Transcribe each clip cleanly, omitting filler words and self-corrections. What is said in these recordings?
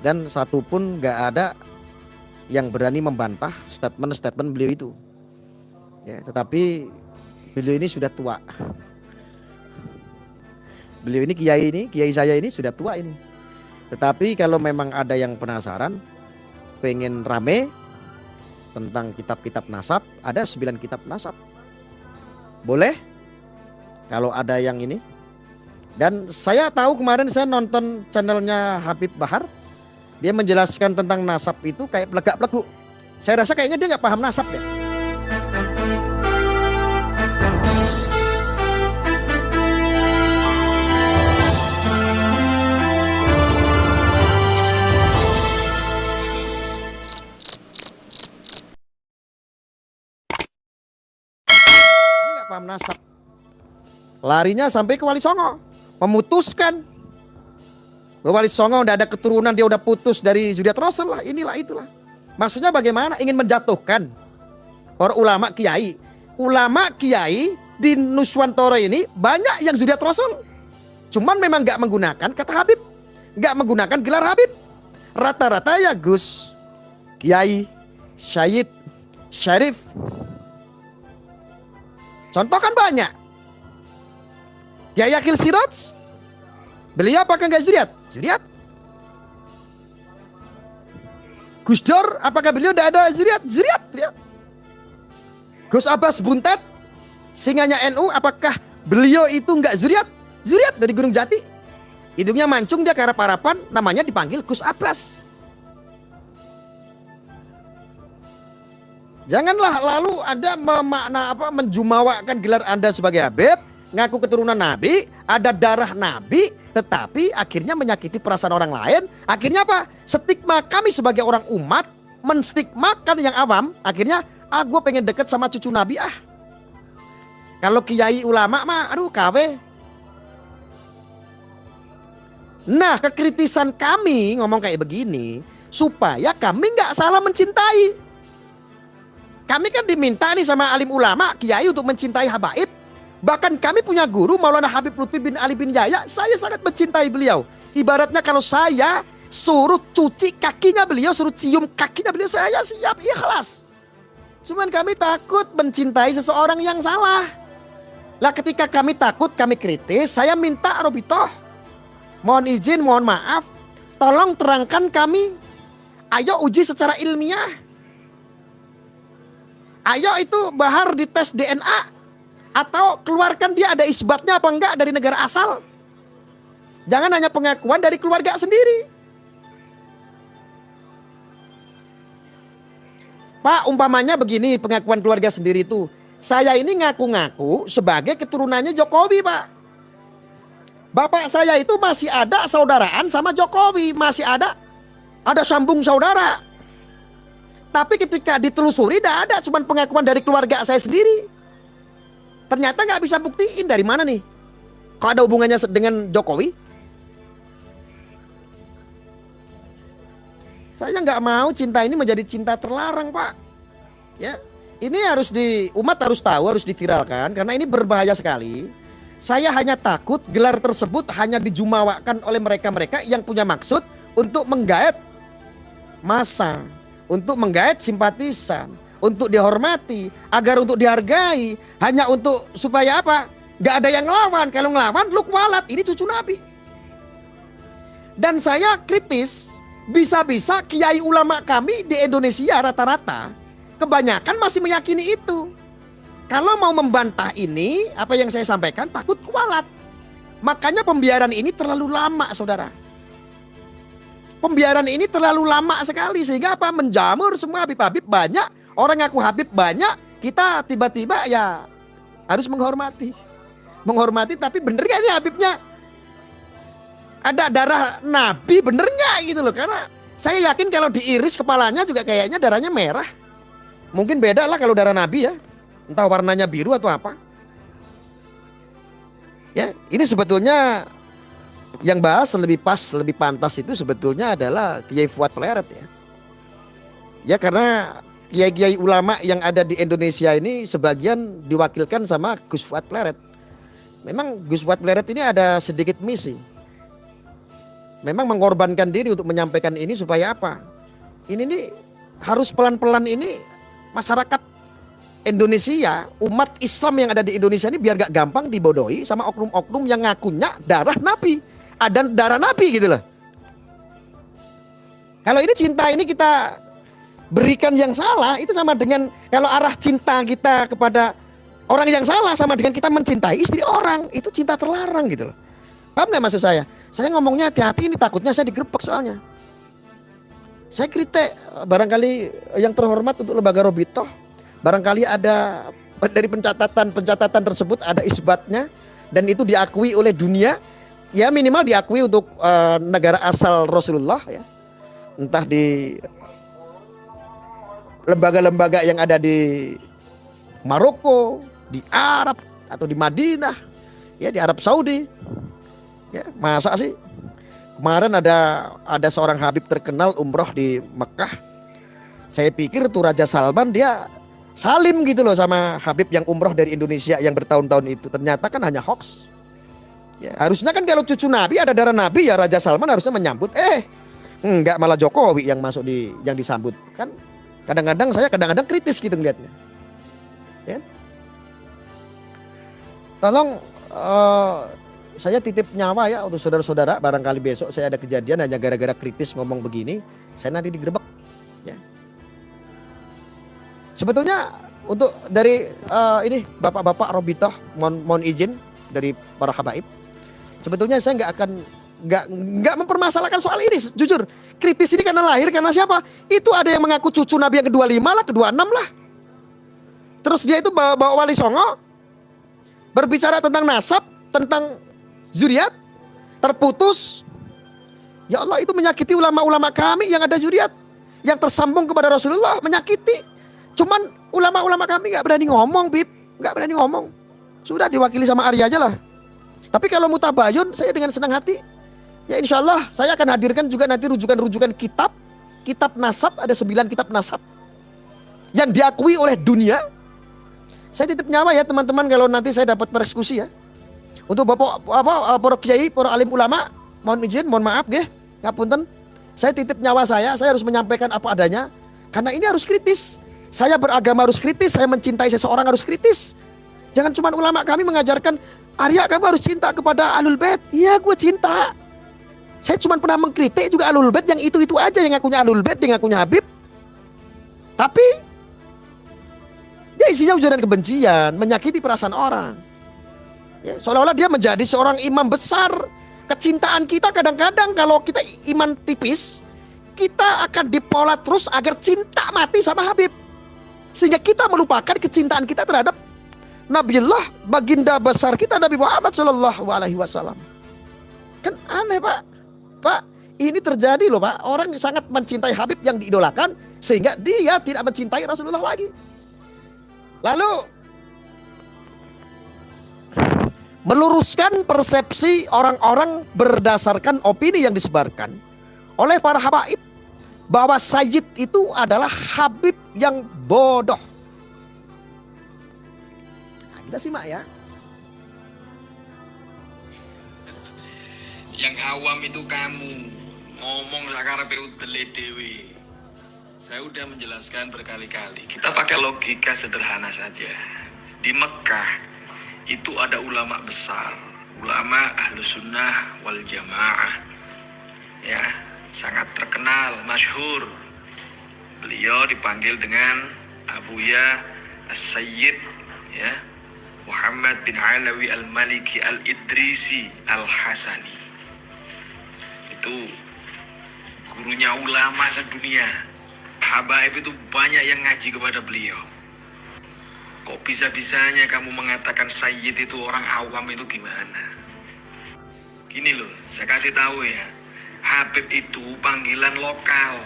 dan satu pun nggak ada yang berani membantah statement-statement beliau itu. Ya, tetapi beliau ini sudah tua. Beliau ini kiai saya ini sudah tua ini. Tetapi kalau memang ada yang penasaran, pengen rame tentang kitab-kitab nasab, ada 9 kitab nasab. Boleh kalau ada yang ini. Dan saya tahu kemarin saya nonton channelnya Habib Bahar, dia menjelaskan tentang nasab itu kayak pelegak-peleguk. Saya rasa kayaknya dia nggak paham nasab deh. Dia nggak paham nasab. Larinya sampai ke Wali Songo, memutuskan bahwa Wali Songo udah ada keturunan, dia udah putus dari Zuriat Rasul lah, inilah itulah. Maksudnya bagaimana? Ingin menjatuhkan para ulama kiai. Ulama kiai di Nuswantoro ini banyak yang Zuriat Rasul. Cuman memang gak menggunakan kata Habib, gak menggunakan gelar Habib. Rata-rata ya Gus, Kiai, Syahid, Syarif. Contoh kan banyak. Kiai Akil Siraj, beliau apakah enggak Zuriat? Zuriat. Gus Dur, apakah beliau tidak ada Zuriat? Zuriat beliau. Gus Abbas Buntet, singanya NU, apakah beliau itu enggak Zuriat? Zuriat dari Gunung Jati. Hidungnya mancung, dia karap-harapan, namanya dipanggil Gus Abbas. Janganlah lalu Anda menjumawakan gelar Anda sebagai Habib, ngaku keturunan Nabi, ada darah Nabi, tetapi akhirnya menyakiti perasaan orang lain. Akhirnya apa? Stigma kami sebagai orang umat menstigmakan yang awam. Akhirnya gue pengen deket sama cucu Nabi ah. Kalau kiai ulama mah aduh KW. Nah, kekritisan kami ngomong kayak begini supaya kami nggak salah mencintai. Kami kan diminta nih sama alim ulama, kiai untuk mencintai habaib. Bahkan kami punya guru Maulana Habib Lutfi bin Ali bin Yahya, saya sangat mencintai beliau. Ibaratnya kalau saya suruh cuci kakinya beliau, suruh cium kakinya beliau, saya siap ikhlas. Cuman kami takut mencintai seseorang yang salah. Lah ketika kami takut, kami kritis, saya minta Robitoh, mohon izin, mohon maaf, tolong terangkan kami. Ayo uji secara ilmiah. Ayo itu Bahar dites DNA. Atau keluarkan dia ada isbatnya apa enggak dari negara asal. Jangan hanya pengakuan dari keluarga sendiri. Pak, umpamanya begini pengakuan keluarga sendiri itu. Saya ini ngaku-ngaku sebagai keturunannya Jokowi, Pak. Bapak saya itu masih ada saudaraan sama Jokowi. Masih ada sambung saudara. Tapi ketika ditelusuri tidak ada, cuman pengakuan dari keluarga saya sendiri. Ternyata nggak bisa buktiin dari mana nih. Kok ada hubungannya dengan Jokowi? Saya nggak mau cinta ini menjadi cinta terlarang, Pak. Ya, ini umat harus tahu, harus diviralkan karena ini berbahaya sekali. Saya hanya takut gelar tersebut hanya dijumawakan oleh mereka-mereka yang punya maksud untuk menggait massa, untuk menggait simpatisan, untuk dihormati, agar untuk dihargai, hanya untuk supaya apa? Gak ada yang ngelawan. Kalau ngelawan lu kualat, ini cucu Nabi. Dan saya kritis, bisa-bisa kiai ulama kami di Indonesia rata-rata kebanyakan masih meyakini itu. Kalau mau membantah ini, apa yang saya sampaikan takut kualat. Makanya pembiaran ini terlalu lama, saudara. Pembiaran ini terlalu lama sekali sehingga apa? Menjamur semua Habib-Habib banyak. Orang ngaku Habib banyak, kita tiba-tiba ya harus menghormati. Menghormati tapi bener gak ini Habibnya? Ada darah Nabi benernya gitu loh. Karena saya yakin kalau diiris kepalanya juga kayaknya darahnya merah. Mungkin beda lah kalau darah Nabi ya. Entah warnanya biru atau apa. Ya, ini sebetulnya yang bahas lebih pas, lebih pantas itu sebetulnya adalah Kiai Fuad Pleret ya. Ya karena kiai-kiai ulama yang ada di Indonesia ini sebagian diwakilkan sama Gus Fuad Pleret. Memang Gus Fuad Pleret ini ada sedikit misi. memang mengorbankan diri untuk menyampaikan ini supaya apa? Ini nih harus pelan-pelan ini masyarakat Indonesia, umat Islam yang ada di Indonesia ini biar gak gampang dibodohi sama oknum-oknum yang ngakunya darah Nabi, ada darah Nabi gitu loh. Kalau ini cinta ini kita berikan yang salah, itu sama dengan kalau arah cinta kita kepada orang yang salah sama dengan kita mencintai istri orang, itu cinta terlarang gitu loh. Paham gak maksud saya? Saya ngomongnya hati-hati, ini takutnya saya digerebek soalnya. Saya kritik barangkali yang terhormat untuk lembaga Robitoh, barangkali ada dari pencatatan tersebut ada isbatnya dan itu diakui oleh dunia, ya minimal diakui untuk negara asal Rasulullah ya. Entah di lembaga-lembaga yang ada di Maroko, di Arab atau di Madinah, ya di Arab Saudi. Ya, masa sih? Kemarin ada seorang Habib terkenal umroh di Mekah. Saya pikir tuh Raja Salman dia salim gitu loh sama Habib yang umroh dari Indonesia yang bertahun-tahun itu. Ternyata kan hanya hoax. Ya, harusnya kan kalau cucu Nabi ada darah Nabi ya Raja Salman harusnya menyambut. Enggak, malah Jokowi yang masuk yang disambut. Kan kadang-kadang kritis gitu ngeliatnya. Ya. Tolong saya titip nyawa ya untuk saudara-saudara, barangkali besok saya ada kejadian hanya gara-gara kritis ngomong begini, saya nanti digerebek. Ya. Sebetulnya untuk dari ini bapak-bapak Robitoh, mohon izin dari para habaib. Sebetulnya saya nggak mempermasalahkan soal ini, jujur. Kritis ini karena lahir karena siapa? Itu ada yang mengaku cucu Nabi yang ke-25 lah, ke-26 lah. Terus dia itu bawa wali songo, berbicara tentang nasab, tentang zuriat terputus. Ya Allah, itu menyakiti ulama-ulama kami yang ada zuriat, yang tersambung kepada Rasulullah, menyakiti. Cuman ulama-ulama kami gak berani ngomong, Bib. Gak berani ngomong. Sudah diwakili sama Arya aja lah. Tapi kalau mutabayun, saya dengan senang hati. Ya insya Allah saya akan hadirkan juga nanti rujukan-rujukan kitab. Kitab nasab, ada 9 kitab nasab yang diakui oleh dunia. Saya titip nyawa ya teman-teman kalau nanti saya dapat persekusi ya. Untuk bapak para kiai, para alim ulama, mohon izin, mohon maaf nggih, ngapunten. Saya titip nyawa saya harus menyampaikan apa adanya karena ini harus kritis. Saya beragama harus kritis, saya mencintai seseorang harus kritis. Jangan cuma ulama kami mengajarkan, Arya kamu harus cinta kepada Ahlul Bait. Iya, gue cinta. Saya cuma pernah mengkritik juga Ahlul Bait yang itu aja, yang ngakunya Ahlul Bait, yang ngakunya Habib. Tapi dia isinya ujaran kebencian, menyakiti perasaan orang. Ya, seolah-olah dia menjadi seorang imam besar. Kecintaan kita kadang-kadang kalau kita iman tipis, kita akan dipola terus agar cinta mati sama Habib. Sehingga kita melupakan kecintaan kita terhadap Nabiullah, baginda besar kita Nabi Muhammad SAW. Kan aneh Pak. Pak, ini terjadi loh Pak. Orang sangat mencintai Habib yang diidolakan, sehingga dia tidak mencintai Rasulullah lagi. Lalu meluruskan persepsi orang-orang berdasarkan opini yang disebarkan oleh para habaib bahwa Sayyid itu adalah Habib yang bodoh. Nah, kita simak ya. Yang awam itu kamu ngomong sakarepe udele dewe. Saya udah menjelaskan berkali-kali. Kita pakai logika sederhana saja. Di Mekah itu ada ulama besar, ulama Ahlus Sunnah wal Jamaah, ya, sangat terkenal, masyhur. Beliau dipanggil dengan Abuya As-Sayyid, ya, Muhammad bin Alawi Al-Maliki Al-Idrisi Al-Hasani. Itu gurunya ulama sedunia. Habaib itu banyak yang ngaji kepada beliau. Kok bisa-bisanya kamu mengatakan Sayyid itu orang awam itu gimana? Gini loh, saya kasih tahu ya. Habib itu panggilan lokal.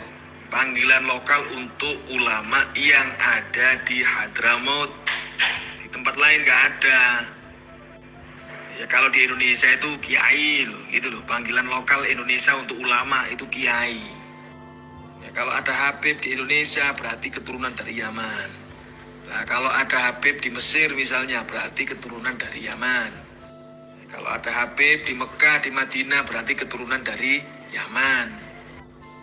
Panggilan lokal untuk ulama yang ada di Hadramaut. Di tempat lain gak ada. Ya kalau di Indonesia itu kiai loh, gitu loh. Panggilan lokal Indonesia untuk ulama itu kiai. Ya kalau ada Habib di Indonesia berarti keturunan dari Yaman. Nah, kalau ada Habib di Mesir misalnya berarti keturunan dari Yaman. Kalau ada Habib di Mekah, di Madinah berarti keturunan dari Yaman.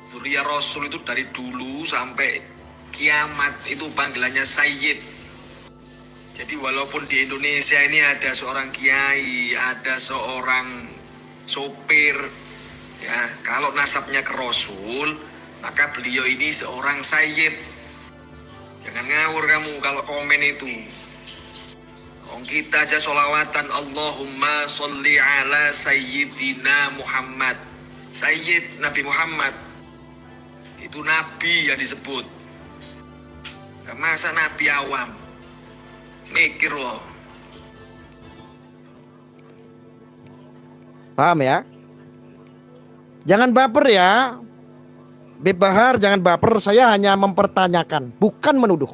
Zuriyah Rasul itu dari dulu sampai kiamat itu panggilannya Sayyid. Jadi walaupun di Indonesia ini ada seorang kiai, ada seorang sopir, ya kalau nasabnya ke Rasul, maka beliau ini seorang Sayyid. Jangan ngawur kamu kalau komen itu. Kita aja sholawatan Allahumma sholli ala Sayyidina Muhammad. Sayyid Nabi Muhammad itu Nabi yang disebut. Masa Nabi awam? Mikir loh. Paham ya? Jangan baper ya. Bib Bahar, jangan baper. Saya hanya mempertanyakan, bukan menuduh.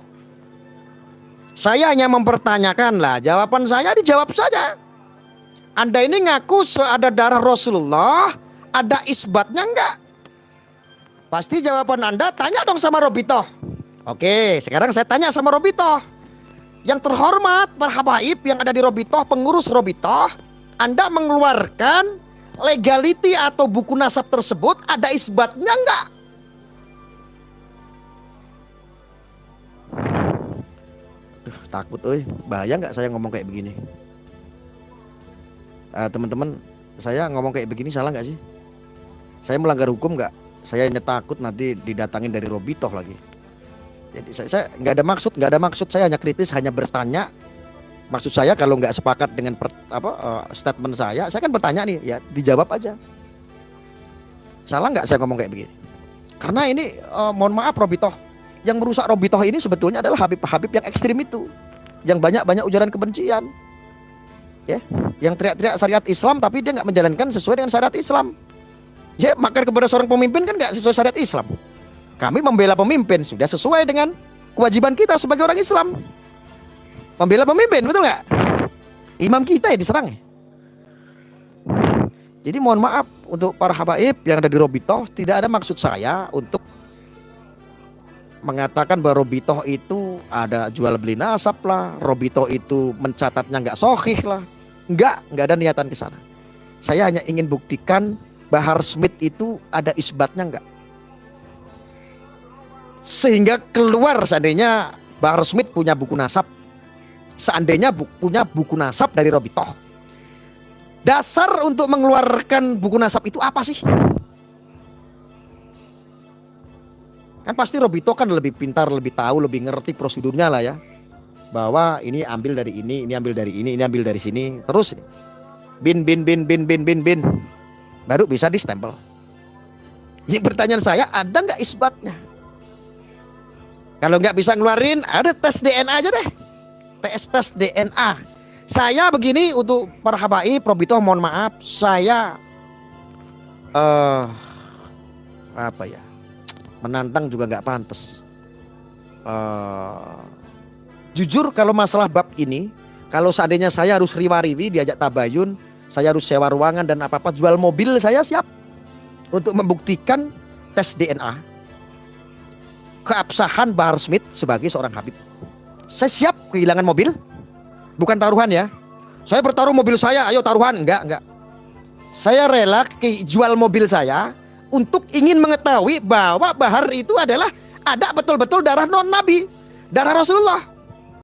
Saya hanya mempertanyakan lah. Jawaban saya dijawab saja. Anda ini ngaku ada darah Rasulullah, ada isbatnya enggak? Pasti jawaban Anda tanya dong sama Robitoh. Oke, sekarang saya tanya sama Robitoh. Yang terhormat, para habaib yang ada di Robitoh, pengurus Robitoh, Anda mengeluarkan legality atau buku nasab tersebut ada isbatnya enggak? Takut, bahaya nggak saya ngomong kayak begini? Teman-teman, saya ngomong kayak begini salah nggak sih? Saya melanggar hukum nggak? Saya hanya takut nanti didatangin dari Robitoh lagi. Jadi saya nggak ada maksud, saya hanya kritis, hanya bertanya. Maksud saya kalau nggak sepakat dengan statement saya kan bertanya nih, ya dijawab aja. Salah nggak saya ngomong kayak begini? Karena ini mohon maaf Robitoh, yang merusak Robitoh ini sebetulnya adalah Habib-Habib yang ekstrim itu, yang banyak ujaran kebencian, ya, yang teriak-teriak syariat Islam tapi dia nggak menjalankan sesuai dengan syariat Islam. Ya, makar kepada seorang pemimpin kan nggak sesuai syariat Islam. Kami membela pemimpin sudah sesuai dengan kewajiban kita sebagai orang Islam. Membela pemimpin, betul nggak? Imam kita ya diserang ya. Jadi mohon maaf untuk para habaib yang ada di Robitoh, tidak ada maksud saya untuk mengatakan bahwa Robitoh itu ada jual beli nasab lah, Robitoh itu mencatatnya nggak sahih lah. Nggak ada niatan ke sana. Saya hanya ingin buktikan Bahar Smith itu ada isbatnya nggak. Sehingga keluar seandainya Bahar Smith punya buku nasab. Seandainya punya buku nasab dari Robitoh. Dasar untuk mengeluarkan buku nasab itu apa sih? Kan pasti Robitoh kan lebih pintar, lebih tahu, lebih ngerti prosedurnya lah ya. Bahwa ini ambil dari ini ambil dari ini ambil dari sini. Terus bin. Baru bisa distempel. Jadi pertanyaan saya, ada nggak isbatnya? Kalau nggak bisa ngeluarin, ada tes DNA aja deh. Tes DNA. Saya begini untuk para habaib Robitoh, mohon maaf, saya menantang juga nggak pantas. Jujur kalau masalah bab ini, kalau seandainya saya harus riwa-riwi diajak tabayun, saya harus sewa ruangan dan apa-apa, jual mobil saya siap untuk membuktikan tes DNA keabsahan Bahar Smith sebagai seorang habib. Saya siap kehilangan mobil, bukan taruhan ya. Saya bertaruh mobil saya, ayo taruhan, enggak. Saya rela jual mobil saya untuk ingin mengetahui bahwa Bahar itu adalah ada betul-betul darah non Nabi, darah Rasulullah.